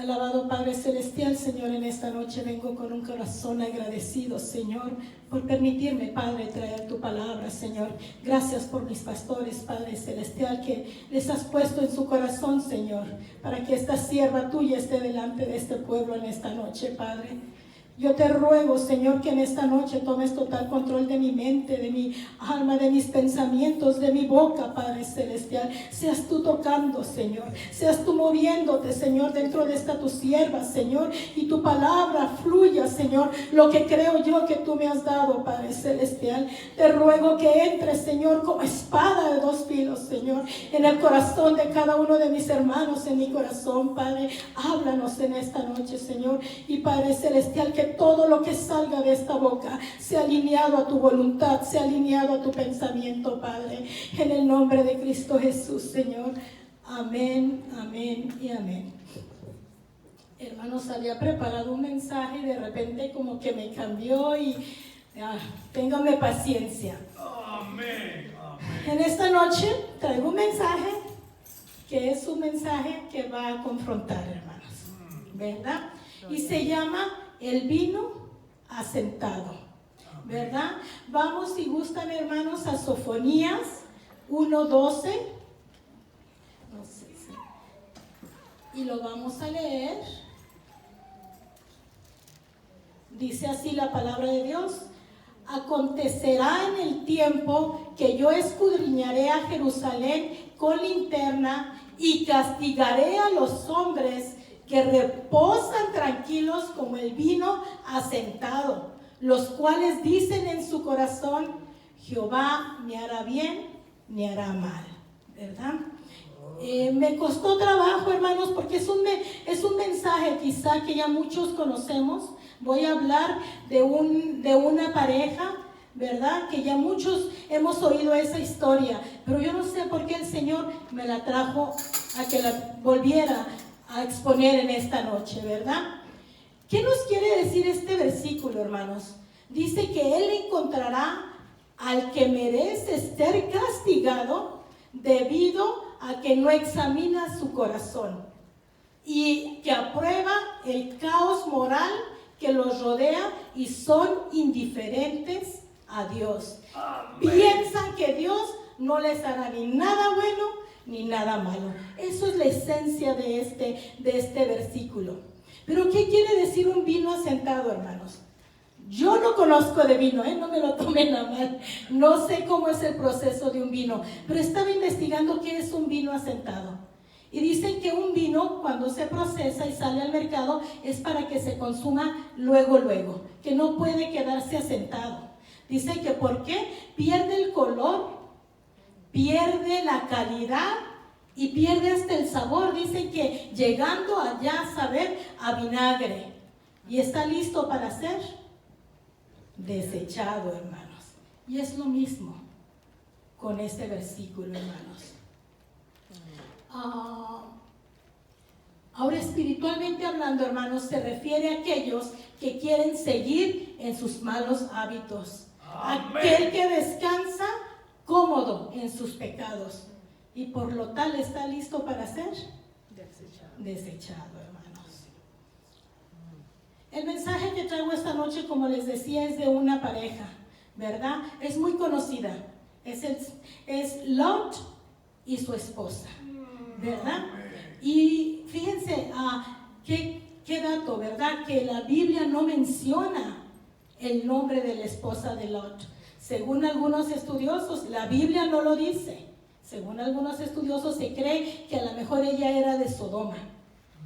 Alabado Padre Celestial, Señor, en esta noche vengo con un corazón agradecido, Señor, por permitirme, Padre, traer tu palabra, Señor. Gracias por mis pastores, Padre Celestial, que les has puesto en su corazón, Señor, para que esta sierva tuya esté delante de este pueblo en esta noche, Padre. Yo te ruego, Señor, que en esta noche tomes total control de mi mente, de mi alma, de mis pensamientos, de mi boca, Padre Celestial. Seas tú tocando, Señor. Seas tú moviéndote, Señor, dentro de esta tu sierva, Señor. Y tu palabra fluya, Señor, lo que creo yo que tú me has dado, Padre Celestial. Te ruego que entre, Señor, como espada de dos filos, Señor, en el corazón de cada uno de mis hermanos, en mi corazón, Padre. Háblanos en esta noche, Señor. Y Padre Celestial, que todo lo que salga de esta boca sea alineado a tu voluntad, sea alineado a tu pensamiento, Padre, en el nombre de Cristo Jesús, Señor. Amén, amén y amén. Hermanos, había preparado un mensaje y de repente como que me cambió y ténganme paciencia. Amén, amén. En esta noche traigo un mensaje que es un mensaje que va a confrontar, hermanos, ¿verdad? Y se llama el vino asentado, ¿verdad? Vamos, si gustan, hermanos, a Sofonías 1:12. No sé si. Y lo vamos a leer. Dice así la palabra de Dios: acontecerá en el tiempo que yo escudriñaré a Jerusalén con linterna y castigaré a los hombres que reposan tranquilos como el vino asentado, los cuales dicen en su corazón: Jehová me hará bien, me hará mal, ¿verdad? Me costó trabajo, hermanos, porque es un mensaje quizá que ya muchos conocemos. Voy a hablar de una pareja, ¿verdad? Que ya muchos hemos oído esa historia, pero yo no sé por qué el Señor me la trajo a que la volviera a exponer en esta noche, ¿verdad? ¿Qué nos quiere decir este versículo, hermanos? Dice que Él encontrará al que merece ser castigado debido a que no examina su corazón y que aprueba el caos moral que los rodea y son indiferentes a Dios. Amén. Piensan que Dios no les hará ni nada bueno ni nada malo. Eso es la esencia de este versículo. Pero ¿qué quiere decir un vino asentado, hermanos? Yo no conozco de vino, no me lo tomen a mal. No sé cómo es el proceso de un vino, pero estaba investigando qué es un vino asentado. Y dicen que un vino, cuando se procesa y sale al mercado, es para que se consuma luego, que no puede quedarse asentado. Dicen que ¿por qué? Pierde el color, pierde la calidad y pierde hasta el sabor. Dicen que llegando allá a saber a vinagre, y está listo para ser desechado, hermanos. Y es lo mismo con este versículo, hermanos. Ahora, espiritualmente hablando, hermanos, se refiere a aquellos que quieren seguir en sus malos hábitos. Amén. Aquel que descansa cómodo en sus pecados y por lo tal está listo para ser desechado, hermanos. El mensaje que traigo esta noche, como les decía, es de una pareja, ¿verdad? Es muy conocida. Es Lot y su esposa, ¿verdad? Y fíjense, qué dato, ¿verdad? Que la Biblia no menciona el nombre de la esposa de Lot. Según algunos estudiosos, la Biblia no lo dice. Según algunos estudiosos, se cree que a lo mejor ella era de Sodoma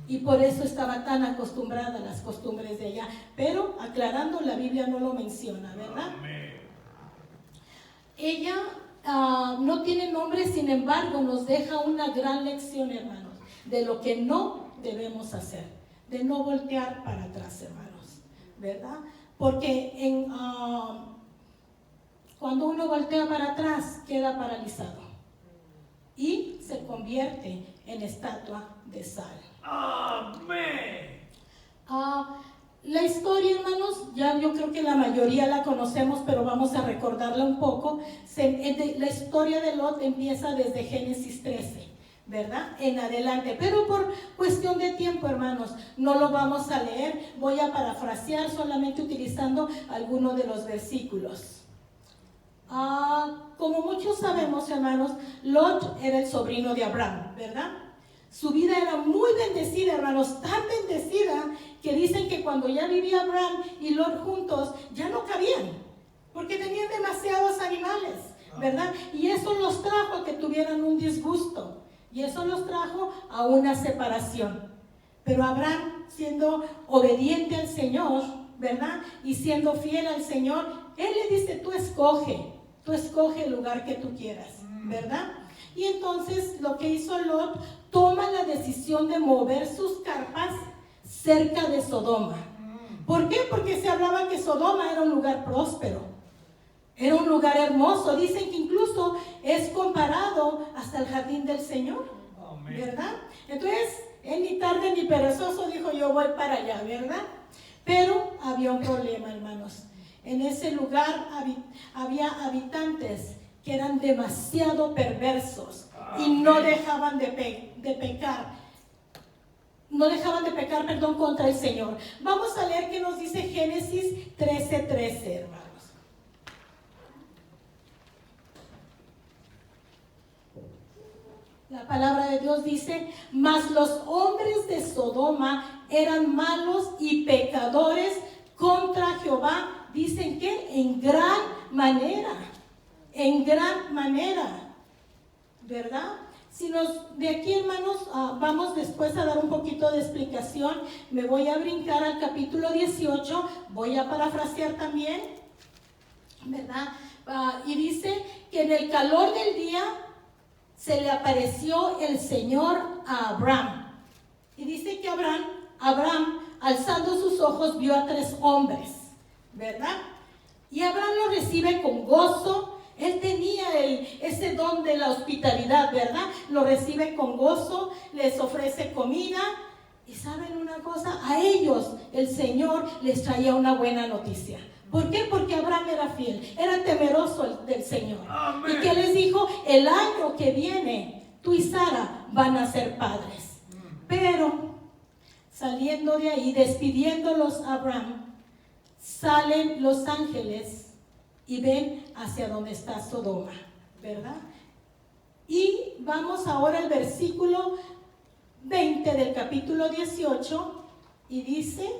y por eso estaba tan acostumbrada a las costumbres de ella. Pero, aclarando, la Biblia no lo menciona, ¿verdad? Ella no tiene nombre, sin embargo, nos deja una gran lección, hermanos, de lo que no debemos hacer, de no voltear para atrás, hermanos, ¿verdad? Porque cuando uno voltea para atrás, queda paralizado y se convierte en estatua de sal. Amén. La historia, hermanos, ya yo creo que la mayoría la conocemos, pero vamos a recordarla un poco. La historia de Lot empieza desde Génesis 13, ¿verdad? En adelante, pero por cuestión de tiempo, hermanos, no lo vamos a leer. Voy a parafrasear solamente utilizando algunos de los versículos. Como muchos sabemos, hermanos, Lot era el sobrino de Abraham, ¿verdad? Su vida era muy bendecida, hermanos, tan bendecida que dicen que cuando ya vivía Abraham y Lot juntos, ya no cabían, porque tenían demasiados animales, ¿verdad? Y eso los trajo a que tuvieran un disgusto, y eso los trajo a una separación. Pero Abraham, siendo obediente al Señor, ¿verdad? Y siendo fiel al Señor, Él le dice, tú escoge el lugar que tú quieras, ¿verdad? Y entonces lo que hizo Lot, toma la decisión de mover sus carpas cerca de Sodoma. ¿Por qué? Porque se hablaba que Sodoma era un lugar próspero, era un lugar hermoso. Dicen que incluso es comparado hasta el jardín del Señor, ¿verdad? Entonces, él ni tarde ni perezoso dijo, yo voy para allá, ¿verdad? Pero había un problema, hermanos. En ese lugar había habitantes que eran demasiado perversos y no dejaban de pecar. No dejaban de pecar, contra el Señor. Vamos a leer qué nos dice Génesis 13:13, hermanos. La palabra de Dios dice, mas los hombres de Sodoma eran malos y pecadores contra Jehová. Dicen que en gran manera, ¿verdad? Si de aquí, hermanos, vamos después a dar un poquito de explicación. Me voy a brincar al capítulo 18, voy a parafrasear también, ¿verdad? Y dice que en el calor del día se le apareció el Señor a Abraham. Y dice que Abraham, alzando sus ojos, vio a 3 hombres, ¿verdad? Y Abraham lo recibe con gozo. Él tenía ese don de la hospitalidad, ¿verdad? Lo recibe con gozo, les ofrece comida. Y ¿saben una cosa? A ellos el Señor les traía una buena noticia. ¿Por qué? Porque Abraham era fiel, era temeroso del Señor. Amén. Y que les dijo, el año que viene, tú y Sara van a ser padres. Pero saliendo de ahí, despidiéndolos a Abraham, salen los ángeles y ven hacia donde está Sodoma, ¿verdad? Y vamos ahora al versículo 20 del capítulo 18 y dice,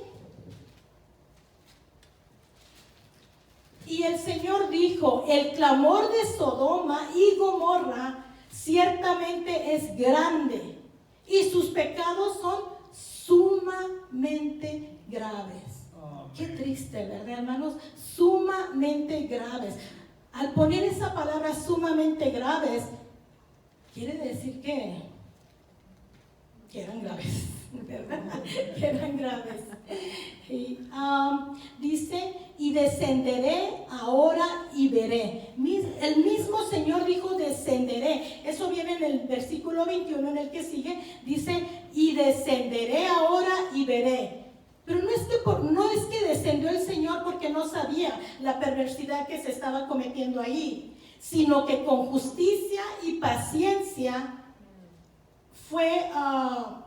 y el Señor dijo, el clamor de Sodoma y Gomorra ciertamente es grande y sus pecados son sumamente graves. Qué triste, ¿verdad, hermanos? Sumamente graves. Al poner esa palabra sumamente graves, quiere decir que eran graves, ¿verdad? Que eran graves. Y, dice, y descenderé ahora y veré. El mismo Señor dijo, descenderé. Eso viene en el versículo 21, en el que sigue. Dice, y descenderé ahora y veré. Pero no es que descendió el Señor porque no sabía la perversidad que se estaba cometiendo ahí, sino que con justicia y paciencia fue a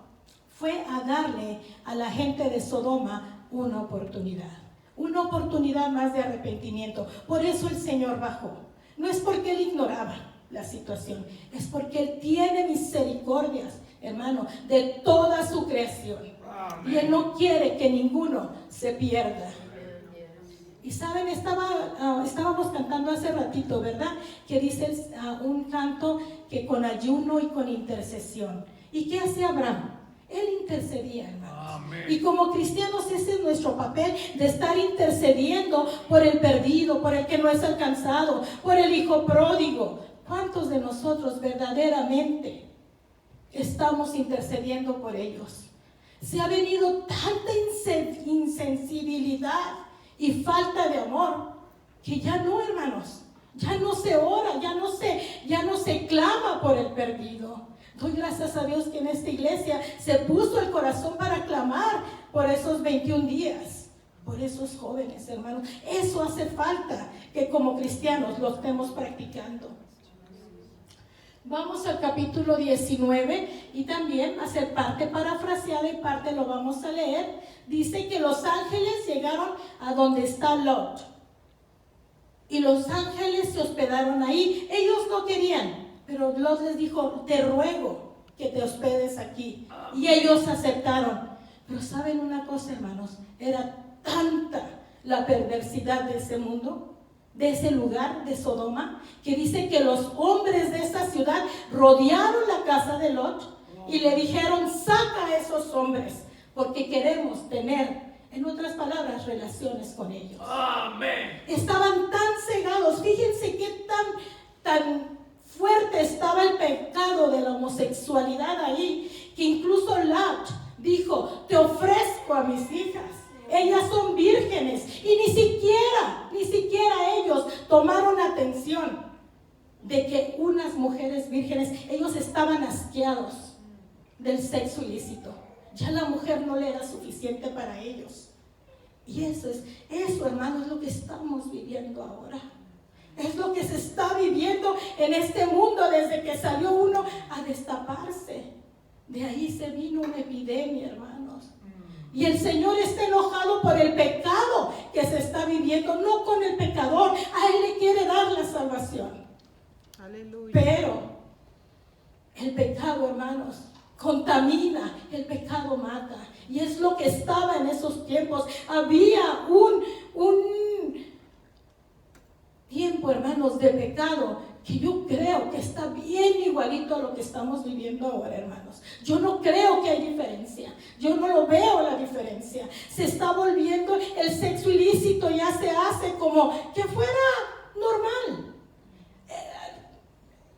darle a la gente de Sodoma una oportunidad más de arrepentimiento. Por eso el Señor bajó. No es porque Él ignoraba la situación, es porque Él tiene misericordias, hermano, de toda su creación. Y Él no quiere que ninguno se pierda. Y saben, estábamos cantando hace ratito, ¿verdad? Que dice un canto que con ayuno y con intercesión. ¿Y qué hace Abraham? Él intercedía, hermanos. Amén. Y como cristianos ese es nuestro papel, de estar intercediendo por el perdido, por el que no es alcanzado, por el hijo pródigo. ¿Cuántos de nosotros verdaderamente estamos intercediendo por ellos? Se ha venido tanta insensibilidad y falta de amor que ya no, hermanos, ya no se ora, ya no se clama por el perdido. Doy gracias a Dios que en esta iglesia se puso el corazón para clamar por esos 21 días, por esos jóvenes, hermanos. Eso hace falta que como cristianos lo estemos practicando. Vamos al capítulo 19 y también hacer parte parafraseada y parte lo vamos a leer. Dice que los ángeles llegaron a donde está Lot. Y los ángeles se hospedaron ahí. Ellos no querían, pero Lot les dijo, te ruego que te hospedes aquí. Y ellos aceptaron. Pero ¿saben una cosa, hermanos? Era tanta la perversidad de ese mundo, de ese lugar de Sodoma, que dice que los hombres de esa ciudad rodearon la casa de Lot y le dijeron, saca a esos hombres, porque queremos tener, en otras palabras, relaciones con ellos. Amén. Estaban tan cegados. Fíjense qué tan fuerte estaba el pecado de la homosexualidad ahí, que incluso Lot dijo, te ofrezco a mis hijas. Ellas son vírgenes. Y ni siquiera ellos tomaron atención de que unas mujeres vírgenes, ellos estaban asqueados del sexo ilícito. Ya la mujer no le era suficiente para ellos. Y eso, hermano, es lo que estamos viviendo ahora. Es lo que se está viviendo en este mundo desde que salió uno a destaparse. De ahí se vino una epidemia, hermanos. Y el Señor está enojado por el pecado que se está viviendo, no con el pecador. A Él le quiere dar la salvación. Aleluya. Pero el pecado, hermanos, contamina, el pecado mata. Y es lo que estaba en esos tiempos. Había un tiempo, hermanos, de pecado que yo creo que está bien igualito a lo que estamos viviendo ahora, hermanos. Yo no creo que hay diferencia. Yo no lo veo la diferencia. Se está volviendo el sexo ilícito, ya se hace como que fuera normal.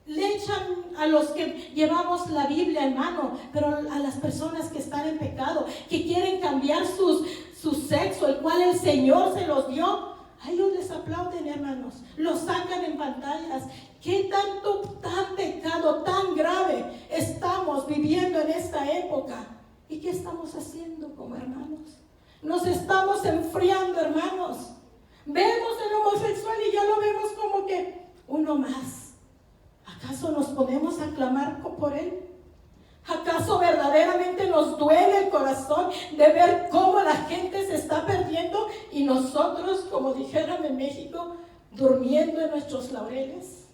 Le echan a los que llevamos la Biblia en mano, pero a las personas que están en pecado, que quieren cambiar su sexo, el cual el Señor se los dio, a ellos les aplauden, hermanos, los sacan en pantallas. ¿Qué tan pecado, tan grave estamos viviendo en esta época? ¿Y qué estamos haciendo como hermanos? Nos estamos enfriando, hermanos. Vemos el homosexual y ya lo vemos como que uno más. ¿Acaso nos ponemos a clamar por él? ¿Acaso verdaderamente nos duele el corazón de ver cómo la gente se está perdiendo y nosotros, como dijeron en México, durmiendo en nuestros laureles?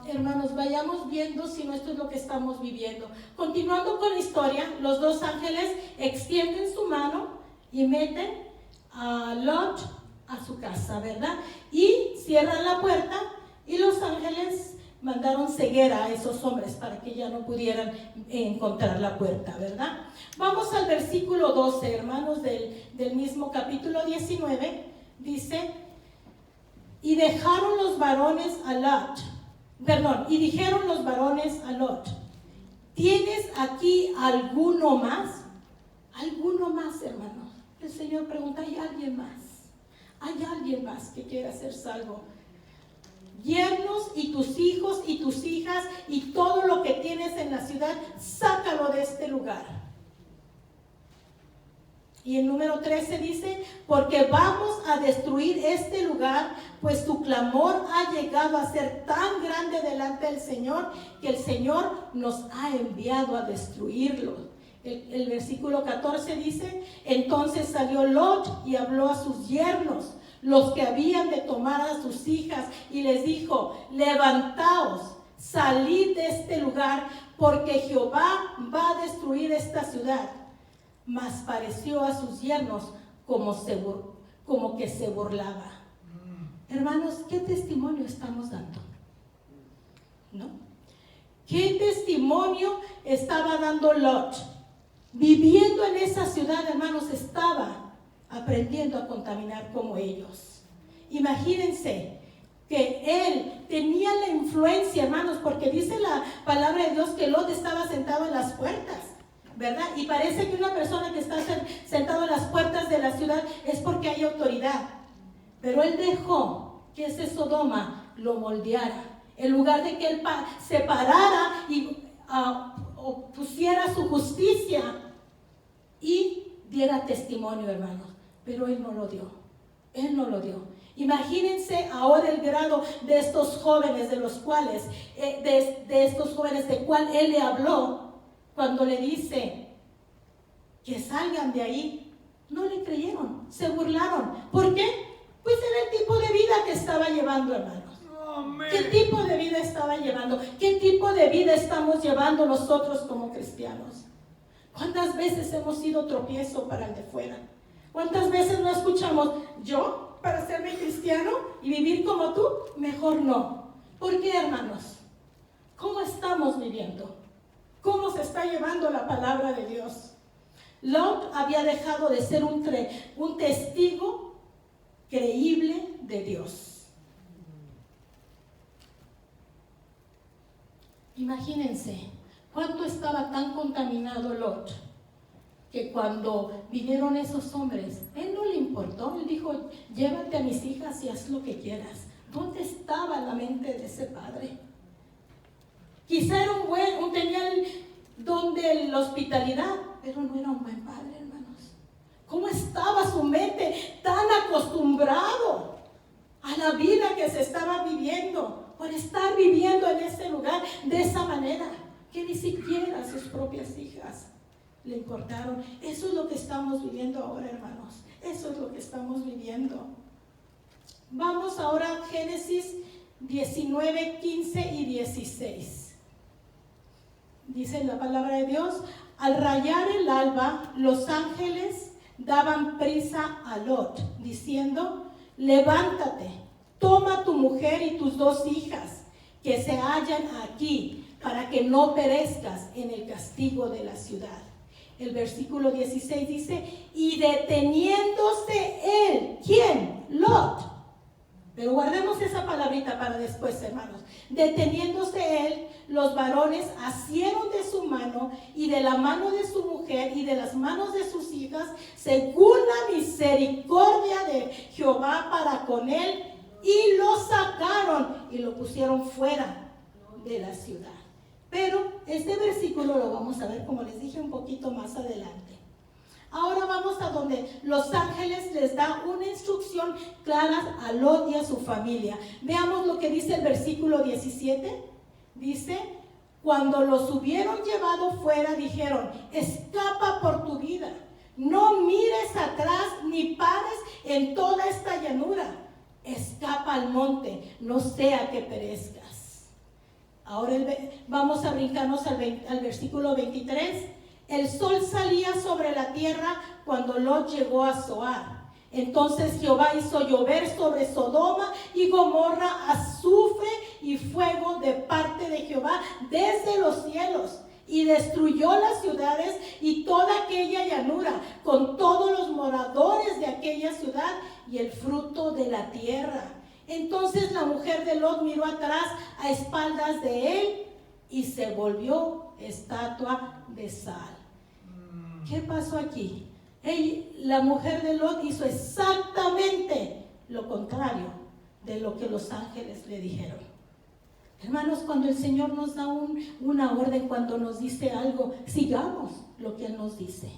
Hermanos, vayamos viendo si no esto es lo que estamos viviendo. Continuando con la historia, los dos ángeles extienden su mano y meten a Lot a su casa, ¿verdad? Y cierran la puerta y los ángeles mandaron ceguera a esos hombres para que ya no pudieran encontrar la puerta, ¿verdad? Vamos al versículo 12, hermanos, del mismo capítulo 19. Dice, y dejaron los varones a Lot. Y dijeron los varones a Lot, ¿tienes aquí alguno más? ¿Alguno más, hermanos? El Señor pregunta, ¿hay alguien más? ¿Hay alguien más que quiera ser salvo? Yernos y tus hijos y tus hijas y todo lo que tienes en la ciudad, sácalo de este lugar. Y el número 13 dice, porque vamos a destruir este lugar, pues tu clamor ha llegado a ser tan grande delante del Señor, que el Señor nos ha enviado a destruirlo. El versículo 14 dice, entonces salió Lot y habló a sus yernos, los que habían de tomar a sus hijas, y les dijo, levantaos, salid de este lugar, porque Jehová va a destruir esta ciudad. Mas pareció a sus yernos como que se burlaba. Hermanos, ¿qué testimonio estamos dando? ¿No? ¿Qué testimonio estaba dando Lot? Viviendo en esa ciudad, hermanos, estaba aprendiendo a contaminar como ellos. Imagínense que él tenía la influencia, hermanos, porque dice la palabra de Dios que Lot estaba sentado en las puertas, ¿verdad? Y parece que una persona que está sentado en las puertas de la ciudad es porque hay autoridad. Pero él dejó que ese Sodoma lo moldeara. En lugar de que él se parara y pusiera su justicia y diera testimonio, hermanos, pero él no lo dio. Él no lo dio. Imagínense ahora el grado de estos jóvenes, de los cuales, de estos jóvenes de cual él le habló, cuando le dice que salgan de ahí. No le creyeron, se burlaron. ¿Por qué? Pues era el tipo de vida que estaba llevando, hermanos. Amén. ¿Qué tipo de vida estaba llevando? ¿Qué tipo de vida estamos llevando nosotros como cristianos? ¿Cuántas veces hemos sido tropiezo para el de fuera? ¿Cuántas veces no escuchamos, yo, para serme cristiano y vivir como tú? Mejor no. ¿Por qué, hermanos? ¿Cómo estamos viviendo? ¿Cómo se está llevando la palabra de Dios? Lot había dejado de ser un testigo creíble de Dios. Imagínense cuánto estaba tan contaminado Lot, que cuando vinieron esos hombres, él no le importó. Él dijo, llévate a mis hijas y haz lo que quieras. ¿Dónde estaba la mente de ese padre? Quizá era tenía el don de la hospitalidad, pero no era un buen padre, hermanos. ¿Cómo estaba su mente tan acostumbrado a la vida que se estaba viviendo? Por estar viviendo en ese lugar de esa manera, que ni siquiera a sus propias hijas le importaron. Eso es lo que estamos viviendo ahora, hermanos. Eso es lo que estamos viviendo. Vamos ahora a Génesis 19, 15 y 16. Dice la palabra de Dios: al rayar el alba, los ángeles daban prisa a Lot, diciendo, levántate, toma tu mujer y tus 2 hijas que se hallan aquí, para que no perezcas en el castigo de la ciudad. El versículo 16 dice, y deteniéndose él, ¿quién? Lot. Pero guardemos esa palabrita para después, hermanos. Deteniéndose él, los varones asieron de su mano y de la mano de su mujer y de las manos de sus hijas, según la misericordia de Jehová para con él, y lo sacaron y lo pusieron fuera de la ciudad. Pero este versículo lo vamos a ver, como les dije, un poquito más adelante. Ahora vamos a donde los ángeles les da una instrucción clara a Lot y a su familia. Veamos lo que dice el versículo 17. Dice, cuando los hubieron llevado fuera, dijeron, escapa por tu vida, no mires atrás ni pares en toda esta llanura. Escapa al monte, no sea que perezcas. Ahora vamos a brincarnos al versículo 23. El sol salía sobre la tierra cuando Lot llegó a Zoar. Entonces Jehová hizo llover sobre Sodoma y Gomorra azufre y fuego de parte de Jehová desde los cielos, y destruyó las ciudades y toda aquella llanura, con todos los moradores de aquella ciudad y el fruto de la tierra. Entonces la mujer de Lot miró atrás a espaldas de él y se volvió estatua de sal. ¿Qué pasó aquí? La mujer de Lot hizo exactamente lo contrario de lo que los ángeles le dijeron. Hermanos, cuando el Señor nos da una orden, cuando nos dice algo, sigamos lo que Él nos dice.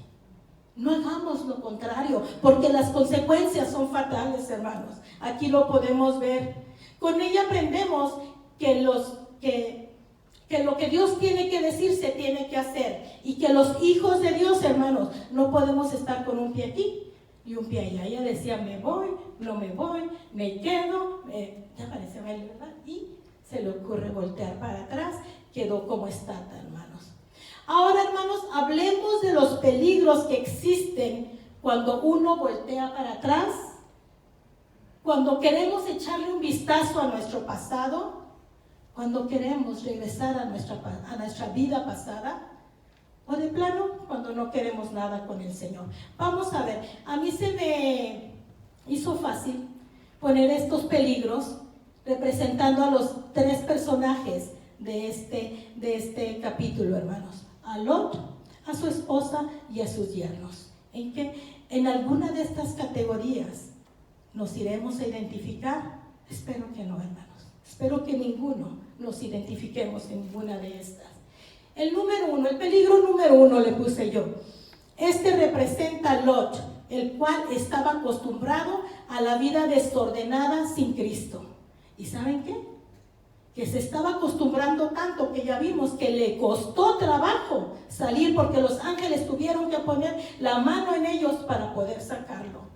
No hagamos lo contrario, porque las consecuencias son fatales, hermanos. Aquí lo podemos ver. Con ella aprendemos que lo que Dios tiene que decir se tiene que hacer, y que los hijos de Dios, hermanos, no podemos estar con un pie aquí y un pie allá. Ella decía, me voy, no me voy, me quedo, ya parece mal, ¿verdad? Y se le ocurre voltear para atrás, quedó como estatua, hermanos. Ahora, hermanos, hablemos de los peligros que existen cuando uno voltea para atrás, cuando queremos echarle un vistazo a nuestro pasado, cuando queremos regresar a nuestra vida pasada, o de plano, cuando no queremos nada con el Señor. Vamos a ver, a mí se me hizo fácil poner estos peligros representando a los 3 personajes de este capítulo, hermanos. A Lot, a su esposa y a sus yernos. En alguna de estas categorías nos iremos a identificar. Espero que no, hermanos. Espero que ninguno nos identifiquemos en ninguna de estas. El peligro número 1 le puse yo. Este representa a Lot, el cual estaba acostumbrado a la vida desordenada sin Cristo. ¿Y saben qué? Que se estaba acostumbrando tanto que ya vimos que le costó trabajo salir porque los ángeles tuvieron que poner la mano en ellos para poder sacarlo.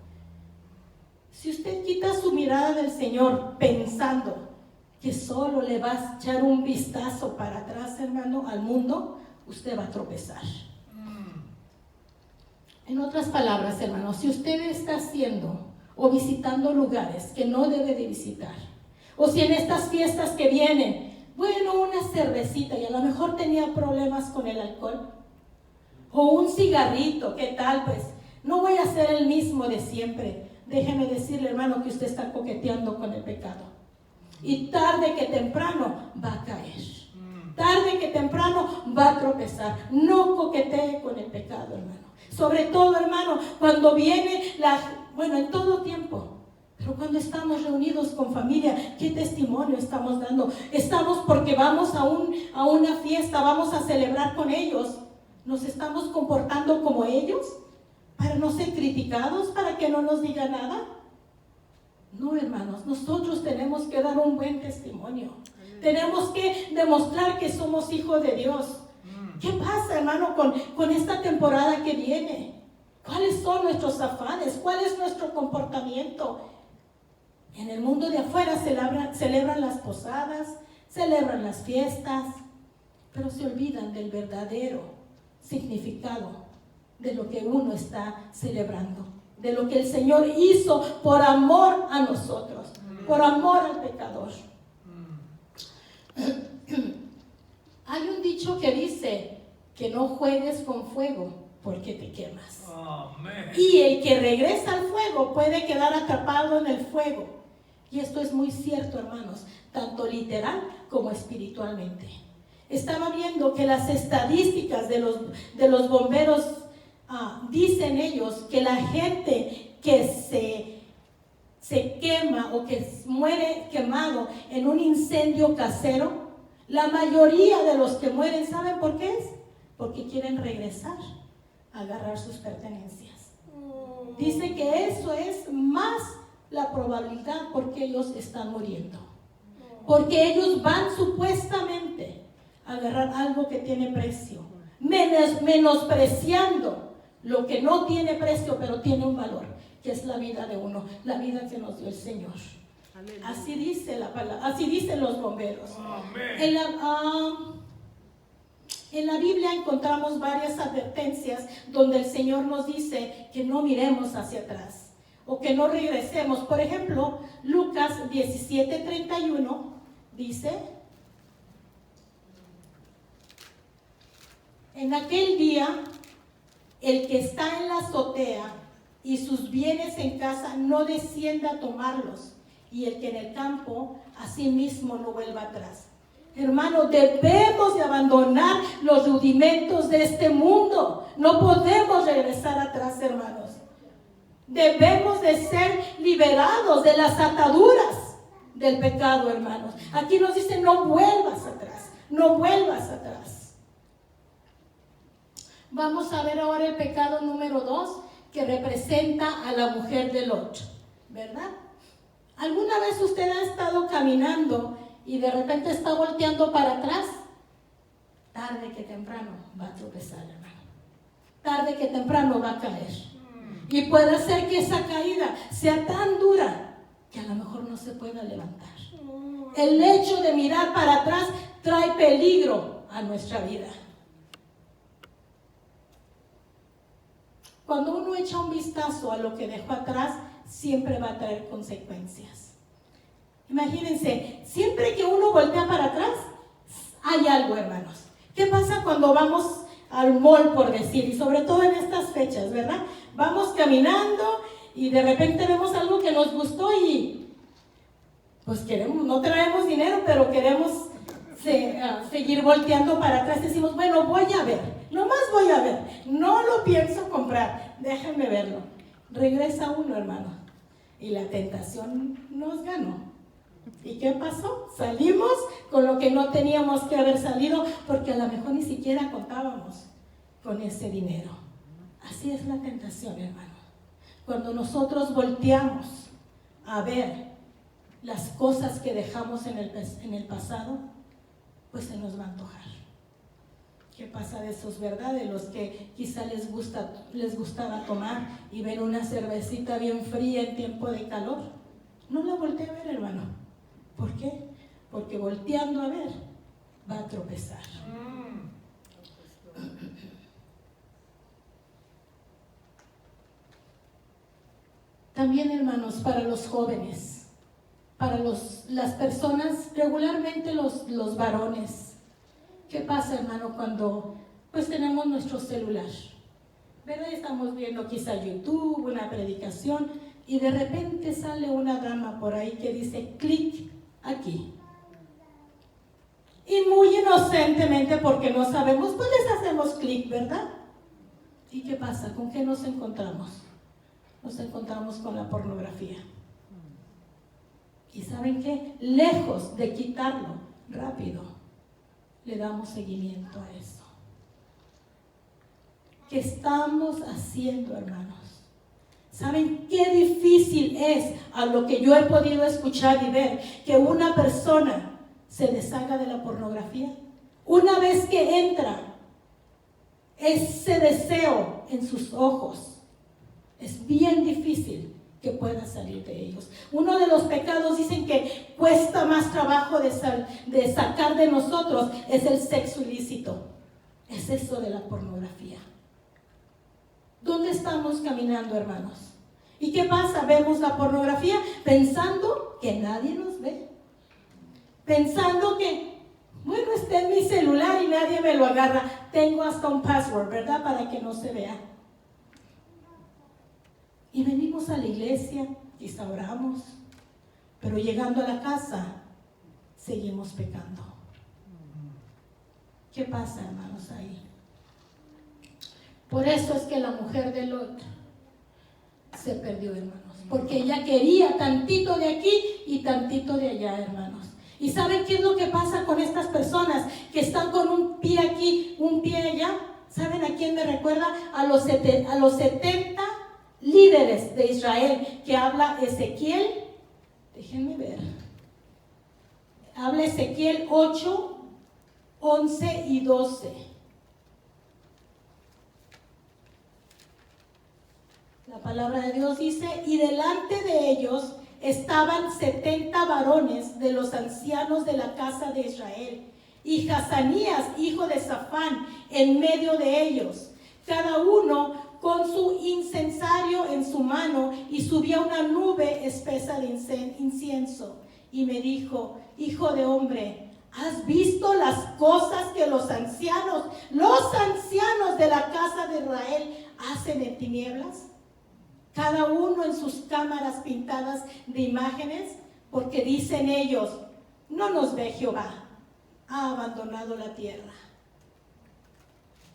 Si usted quita su mirada del Señor pensando que solo le va a echar un vistazo para atrás, hermano, al mundo, usted va a tropezar. En otras palabras, hermano, si usted está haciendo o visitando lugares que no debe de visitar, o si en estas fiestas que vienen, bueno, una cervecita y a lo mejor tenía problemas con el alcohol, o un cigarrito, ¿qué tal? Pues no voy a ser el mismo de siempre. Déjeme decirle, hermano, que usted está coqueteando con el pecado. Y tarde que temprano va a caer. Tarde que temprano va a tropezar. No coquetee con el pecado, hermano. Sobre todo, hermano, cuando viene en todo tiempo. Pero cuando estamos reunidos con familia, ¿qué testimonio estamos dando? Estamos porque vamos a una fiesta, vamos a celebrar con ellos. ¿Nos estamos comportando como ellos? ¿Para no ser criticados? ¿Para que no nos diga nada? No, hermanos, nosotros tenemos que dar un buen testimonio. Tenemos que demostrar que somos hijos de Dios. ¿Qué pasa, hermano, con esta temporada que viene? ¿Cuáles son nuestros afanes? ¿Cuál es nuestro comportamiento? En el mundo de afuera celebran las posadas, celebran las fiestas, pero se olvidan del verdadero significado de lo que uno está celebrando, de lo que el Señor hizo por amor a nosotros, por amor al pecador. Hay un dicho que dice que no juegues con fuego porque te quemas. Amén. Y el que regresa al fuego puede quedar atrapado en el fuego. Y esto es muy cierto, hermanos, tanto literal como espiritualmente. Estaba viendo que las estadísticas de los bomberos dicen ellos que la gente que se quema o que muere quemado en un incendio casero, la mayoría de los que mueren, ¿saben por qué es? Porque quieren regresar a agarrar sus pertenencias. Dice que eso es más la probabilidad porque ellos están muriendo. Porque ellos van supuestamente a agarrar algo que tiene precio, menospreciando lo que no tiene precio pero tiene un valor, que es la vida de uno, la vida que nos dio el Señor. Así dice la palabra, así dicen los bomberos. En la Biblia encontramos varias advertencias donde el Señor nos dice que no miremos hacia atrás o que no regresemos. Por ejemplo, Lucas 17:31 dice: en aquel día, el que está en la azotea y sus bienes en casa no descienda a tomarlos, y el que en el campo asimismo no vuelva atrás. Hermano, debemos de abandonar los rudimentos de este mundo. No podemos regresar atrás, hermanos. Debemos de ser liberados de las ataduras del pecado, hermanos. Aquí nos dice: no vuelvas atrás, no vuelvas atrás. Vamos a ver ahora el pecado número 2, que representa a la mujer de Lot, ¿verdad? ¿Alguna vez usted ha estado caminando y de repente está volteando para atrás? Tarde que temprano va a tropezar, hermano. Tarde que temprano va a caer. Y puede ser que esa caída sea tan dura que a lo mejor no se pueda levantar. El hecho de mirar para atrás trae peligro a nuestra vida. Cuando uno echa un vistazo a lo que dejó atrás, siempre va a traer consecuencias. Imagínense, siempre que uno voltea para atrás, hay algo, hermanos. ¿Qué pasa cuando vamos al mall, por decir, y sobre todo en estas fechas, ¿verdad? Vamos caminando y de repente vemos algo que nos gustó y pues queremos, no traemos dinero, pero queremos seguir volteando para atrás. Decimos: bueno, voy a ver, nomás voy a ver, no lo pienso comprar, déjenme verlo. Regresa uno, hermano, y la tentación nos ganó. ¿Y qué pasó? Salimos con lo que no teníamos que haber salido, porque a lo mejor ni siquiera contábamos con ese dinero. Así es la tentación, hermano. Cuando nosotros volteamos a ver las cosas que dejamos en el pasado, pues se nos va a antojar. ¿Qué pasa de esos, verdad? De los que quizá les gustaba tomar y ven una cervecita bien fría en tiempo de calor. No la voltee a ver, hermano. ¿Por qué? Porque volteando a ver, va a tropezar. También, hermanos, para los jóvenes, para las personas, regularmente los varones. ¿Qué pasa, hermano, cuando pues tenemos nuestro celular? ¿Verdad? Estamos viendo quizá YouTube, una predicación, y de repente sale una dama por ahí que dice, clic aquí. Y muy inocentemente, porque no sabemos, pues les hacemos clic, ¿verdad? ¿Y qué pasa? ¿Con qué nos encontramos? Nos encontramos con la pornografía. ¿Y saben qué? Lejos de quitarlo rápido, le damos seguimiento a eso. ¿Qué estamos haciendo, hermanos? ¿Saben qué difícil es, a lo que yo he podido escuchar y ver, que una persona se deshaga de la pornografía? Una vez que entra ese deseo en sus ojos, es bien difícil que pueda salir de ellos. Uno de los pecados, dicen, que cuesta más trabajo de sacar de nosotros, es el sexo ilícito. Es eso de la pornografía. ¿Dónde estamos caminando, hermanos? ¿Y qué pasa? Vemos la pornografía pensando que nadie nos ve. Pensando que, bueno, está en mi celular y nadie me lo agarra. Tengo hasta un password, ¿verdad? Para que no se vea. Y venimos a la iglesia, quizá oramos, pero llegando a la casa, seguimos pecando. ¿Qué pasa, hermanos, ahí? Por eso es que la mujer de Lot se perdió, hermanos, porque ella quería tantito de aquí y tantito de allá, hermanos. ¿Y saben qué es lo que pasa con estas personas que están con un pie aquí, un pie allá? ¿Saben a quién me recuerda? A los 70 líderes de Israel que habla Ezequiel. Déjenme ver. Habla Ezequiel 8, 11 y 12. La palabra de Dios dice: y delante de ellos estaban 70 varones de los ancianos de la casa de Israel, y Hazanías, hijo de Safán, en medio de ellos, cada uno con su incensario en su mano, y subía una nube espesa de incienso. Y me dijo: hijo de hombre, ¿has visto las cosas que los ancianos de la casa de Israel hacen en tinieblas? Cada uno en sus cámaras pintadas de imágenes, porque dicen ellos: no nos ve Jehová, ha abandonado la tierra.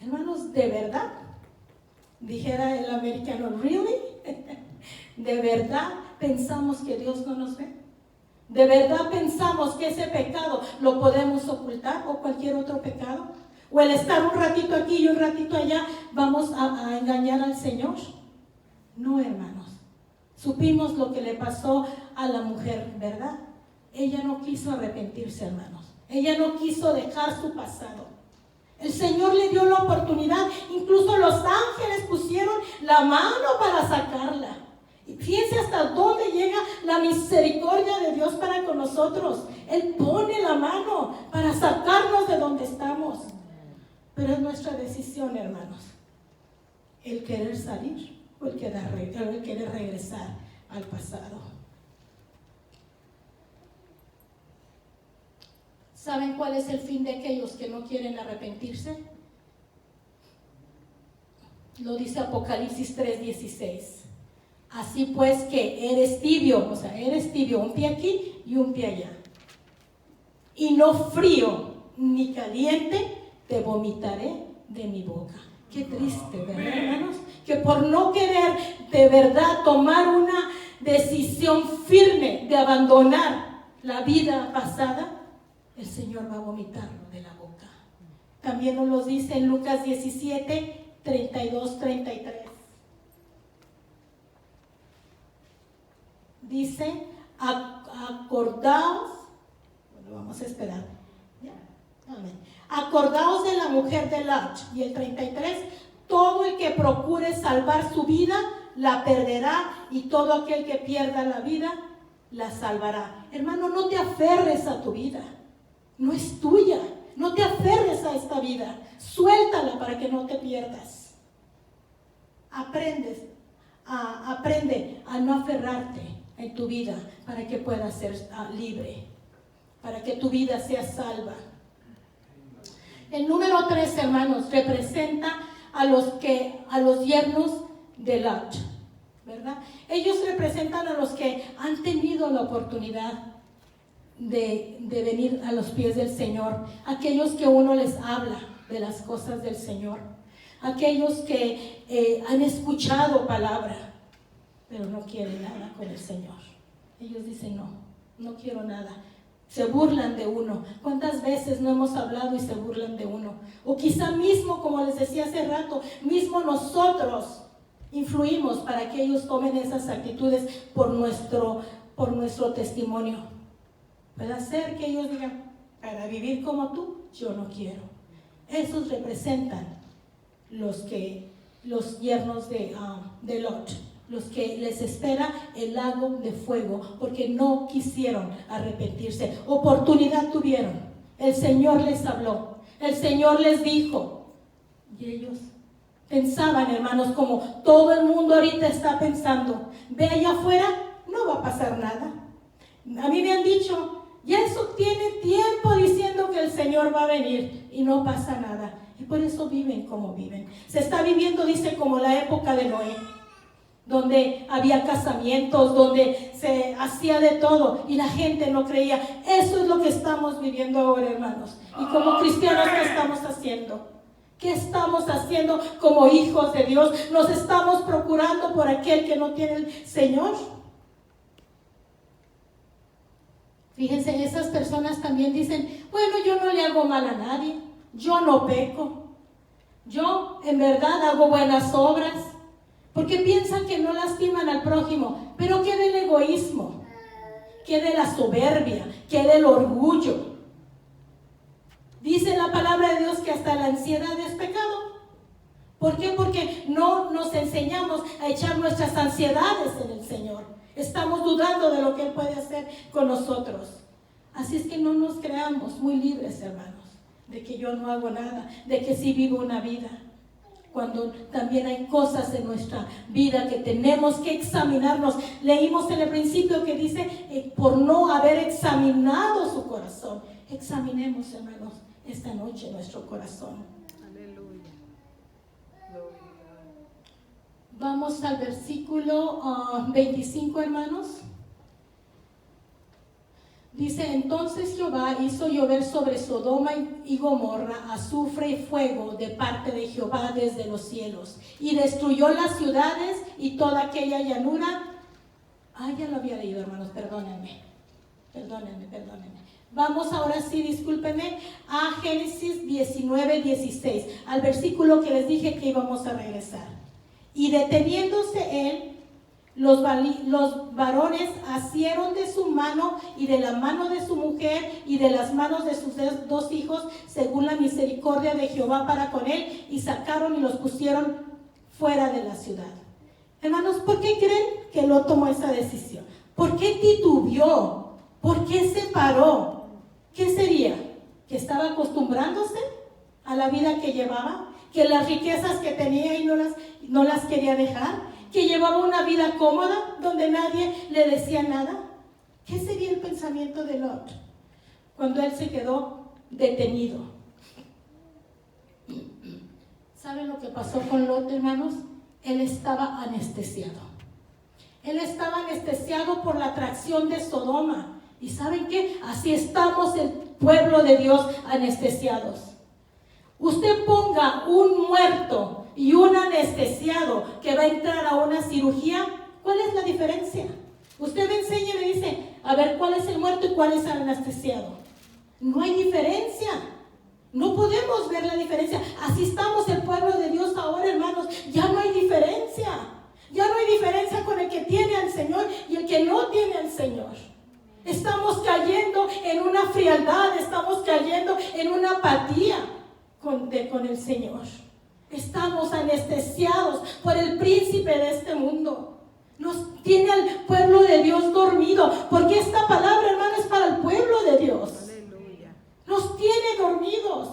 Hermanos, ¿de verdad? Dijera el americano, ¿really? ¿De verdad pensamos que Dios no nos ve? ¿De verdad pensamos que ese pecado lo podemos ocultar, o cualquier otro pecado? ¿O el estar un ratito aquí y un ratito allá vamos a engañar al Señor? No, hermanos. Supimos lo que le pasó a la mujer, ¿verdad? Ella no quiso arrepentirse, hermanos. Ella no quiso dejar su pasado. El Señor le dio la oportunidad, incluso los ángeles pusieron la mano para sacarla. Y fíjense hasta dónde llega la misericordia de Dios para con nosotros. Él pone la mano para sacarnos de donde estamos. Pero es nuestra decisión, hermanos, el querer salir o el querer regresar al pasado. ¿Saben cuál es el fin de aquellos que no quieren arrepentirse? Lo dice Apocalipsis 3:16. Así pues que eres tibio, un pie aquí y un pie allá. Y no frío ni caliente, te vomitaré de mi boca. Qué triste, ¿verdad, hermanos? Que por no querer de verdad tomar una decisión firme de abandonar la vida pasada, el Señor va a vomitarlo de la boca. También nos lo dice en Lucas 17:30 32-33. Dice, acordaos, bueno, vamos a esperar. Ya. Amén. Acordaos de la mujer de Lot. Y el 33, todo el que procure salvar su vida, la perderá, y todo aquel que pierda la vida, la salvará. Hermano, no te aferres a tu vida, no es tuya. No te aferres a esta vida, suéltala para que no te pierdas. Aprende a no aferrarte en tu vida para que puedas ser libre, para que tu vida sea salva. El número 3, hermanos, representa a los yernos de Lot, ¿verdad? Ellos representan a los que han tenido la oportunidad de venir a los pies del Señor, aquellos que uno les habla de las cosas del Señor, aquellos que han escuchado palabra, pero no quieren nada con el Señor. Ellos dicen, no quiero nada. Se burlan de uno. ¿Cuántas veces no hemos hablado y se burlan de uno? O quizá mismo, como les decía hace rato, mismo nosotros influimos para que ellos tomen esas actitudes por nuestro testimonio. Puede ser que ellos digan, para vivir como tú, yo no quiero. Esos representan los yernos de Lot, los que les espera el lago de fuego, porque no quisieron arrepentirse. Oportunidad tuvieron, el Señor les habló, el Señor les dijo, y ellos pensaban, hermanos, como todo el mundo ahorita está pensando, ve allá afuera, no va a pasar nada. A mí me han dicho, ya eso tiene tiempo diciendo que el Señor va a venir y no pasa nada. Y por eso viven como viven. Se está viviendo, dice, como la época de Noé, donde había casamientos, donde se hacía de todo y la gente no creía. Eso es lo que estamos viviendo ahora, hermanos. Y como cristianos, ¿qué estamos haciendo? ¿Qué estamos haciendo como hijos de Dios? ¿Nos estamos procurando por aquel que no tiene el Señor? Fíjense, esas personas también dicen, bueno, yo no le hago mal a nadie, yo no peco, yo en verdad hago buenas obras, porque piensan que no lastiman al prójimo. Pero ¿qué del egoísmo? ¿Qué de la soberbia? ¿Qué del orgullo? Dice la palabra de Dios que hasta la ansiedad es pecado. ¿Por qué? Porque no nos enseñamos a echar nuestras ansiedades en el Señor. Estamos dudando de lo que Él puede hacer con nosotros. Así es que no nos creamos muy libres, hermanos, de que yo no hago nada, de que sí vivo una vida. Cuando también hay cosas en nuestra vida que tenemos que examinarnos. Leímos en el principio que dice, por no haber examinado su corazón. Examinemos, hermanos, esta noche nuestro corazón. Aleluya. Gloria. Vamos al versículo 25, hermanos. Dice, entonces Jehová hizo llover sobre Sodoma y Gomorra azufre y fuego de parte de Jehová desde los cielos, y destruyó las ciudades y toda aquella llanura. Ya lo había leído, hermanos, perdónenme. Vamos ahora sí, discúlpenme, a Génesis 19:16, al versículo que les dije que íbamos a regresar. Y deteniéndose él, los varones asieron de su mano y de la mano de su mujer y de las manos de sus dos hijos, según la misericordia de Jehová para con él, y sacaron y los pusieron fuera de la ciudad. Hermanos, ¿por qué creen que Lot tomó esa decisión? ¿Por qué titubeó? ¿Por qué se paró? ¿Qué sería? ¿Que estaba acostumbrándose a la vida que llevaba? ¿Que las riquezas que tenía y no las quería dejar? ¿Que llevaba una vida cómoda donde nadie le decía nada? ¿Qué sería el pensamiento de Lot cuando él se quedó detenido? ¿Saben lo que pasó con Lot, hermanos? Él estaba anestesiado. Él estaba anestesiado por la atracción de Sodoma. ¿Y saben qué? Así estamos el pueblo de Dios anestesiados. Usted ponga un muerto y un anestesiado que va a entrar a una cirugía, ¿cuál es la diferencia? Usted me enseña y me dice, a ver, ¿cuál es el muerto y cuál es el anestesiado? No hay diferencia. No podemos ver la diferencia. Así estamos el pueblo de Dios ahora, hermanos. Ya no hay diferencia. Ya no hay diferencia con el que tiene al Señor y el que no tiene al Señor. Estamos cayendo en una frialdad, estamos cayendo en una apatía con el Señor. Estamos anestesiados por el príncipe de este mundo. Nos tiene al pueblo de Dios dormido, porque esta palabra, hermano, es para el pueblo de Dios. Aleluya. Nos tiene dormidos.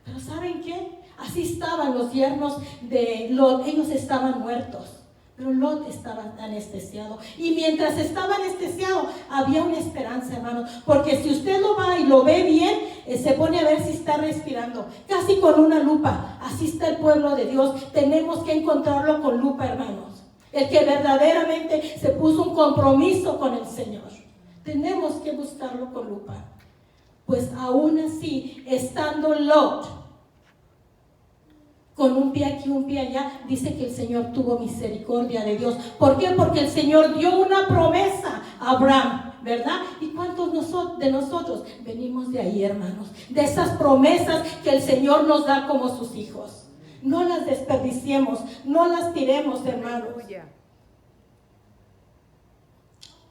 Pero ¿saben qué? Así estaban los yernos de Lot. Ellos estaban muertos, pero Lot estaba anestesiado. Y mientras estaba anestesiado, había una esperanza, hermanos. Porque si usted lo va y lo ve bien, se pone a ver si está respirando, casi con una lupa. Así está el pueblo de Dios. Tenemos que encontrarlo con lupa, hermanos. El que verdaderamente se puso un compromiso con el Señor. Tenemos que buscarlo con lupa. Pues aún así, estando Lot con un pie aquí, un pie allá, dice que el Señor tuvo misericordia de Dios. ¿Por qué? Porque el Señor dio una promesa a Abraham, ¿verdad? ¿Y cuántos de nosotros venimos de ahí, hermanos? De esas promesas que el Señor nos da como sus hijos. No las desperdiciemos, no las tiremos, hermanos. Aleluya.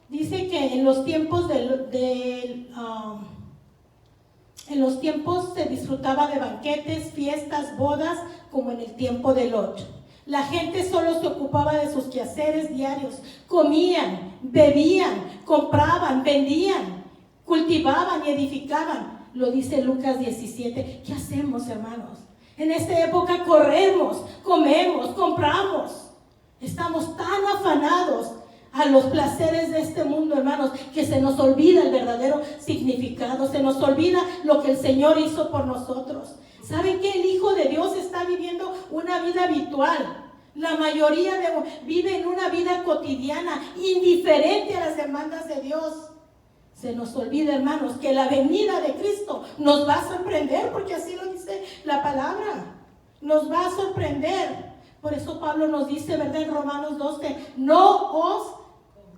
Dice que en los tiempos en los tiempos se disfrutaba de banquetes, fiestas, bodas, como en el tiempo de Lot. La gente solo se ocupaba de sus quehaceres diarios. Comían, bebían, compraban, vendían, cultivaban y edificaban. Lo dice Lucas 17. ¿Qué hacemos, hermanos? En esta época corremos, comemos, compramos. Estamos tan afanados a los placeres de este mundo, hermanos, que se nos olvida el verdadero significado, se nos olvida lo que el Señor hizo por nosotros. ¿Saben que el Hijo de Dios está viviendo una vida habitual? La mayoría vive en una vida cotidiana, indiferente a las demandas de Dios. Se nos olvida, hermanos, que la venida de Cristo nos va a sorprender, porque así lo dice la palabra. Nos va a sorprender. Por eso Pablo nos dice, ¿verdad? En Romanos 12, no os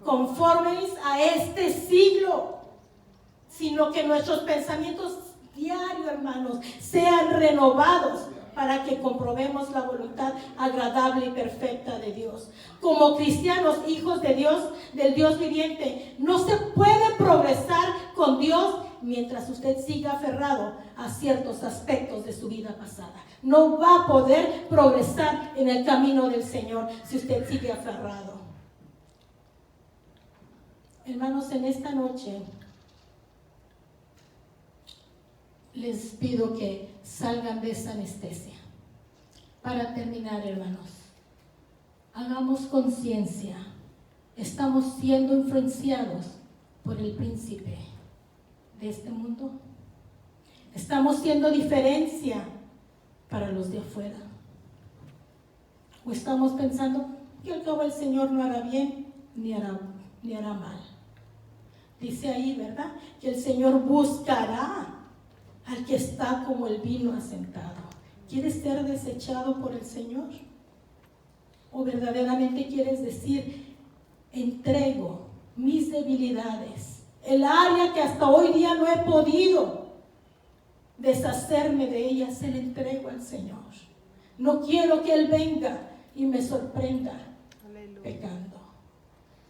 conforméis a este siglo, sino que nuestros pensamientos diarios, hermanos, sean renovados para que comprobemos la voluntad agradable y perfecta de Dios. Como cristianos, hijos de Dios, del Dios viviente, no se puede progresar con Dios mientras usted siga aferrado a ciertos aspectos de su vida pasada. No va a poder progresar en el camino del Señor si usted sigue aferrado. Hermanos, en esta noche les pido que salgan de esa anestesia. Para terminar, hermanos, hagamos conciencia. ¿Estamos siendo influenciados por el príncipe de este mundo? ¿Estamos siendo diferencia para los de afuera? ¿O estamos pensando que al cabo el Señor no hará bien ni hará mal? Dice ahí, ¿verdad? Que el Señor buscará al que está como el vino asentado. ¿Quieres ser desechado por el Señor? ¿O verdaderamente quieres decir, entrego mis debilidades, el área que hasta hoy día no he podido deshacerme de ella, se la entrego al Señor? No quiero que Él venga y me sorprenda pecando.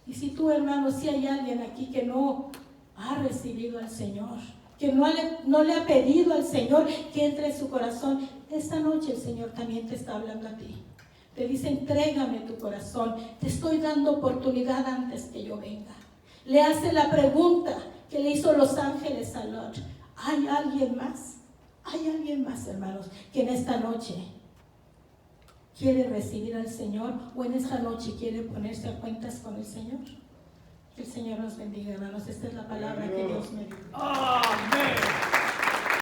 Y si tú, hermano, si hay alguien aquí que no ha recibido al Señor, que no le ha pedido al Señor que entre en su corazón, esta noche el Señor también te está hablando a ti. Te dice, entrégame tu corazón, te estoy dando oportunidad antes que yo venga. Le hace la pregunta que le hizo los ángeles a Lot. ¿Hay alguien más? ¿Hay alguien más, hermanos, que en esta noche quiere recibir al Señor o en esta noche quiere ponerse a cuentas con el Señor? Que el Señor nos bendiga, hermanos. Esta es la palabra que Dios me dio. Amén.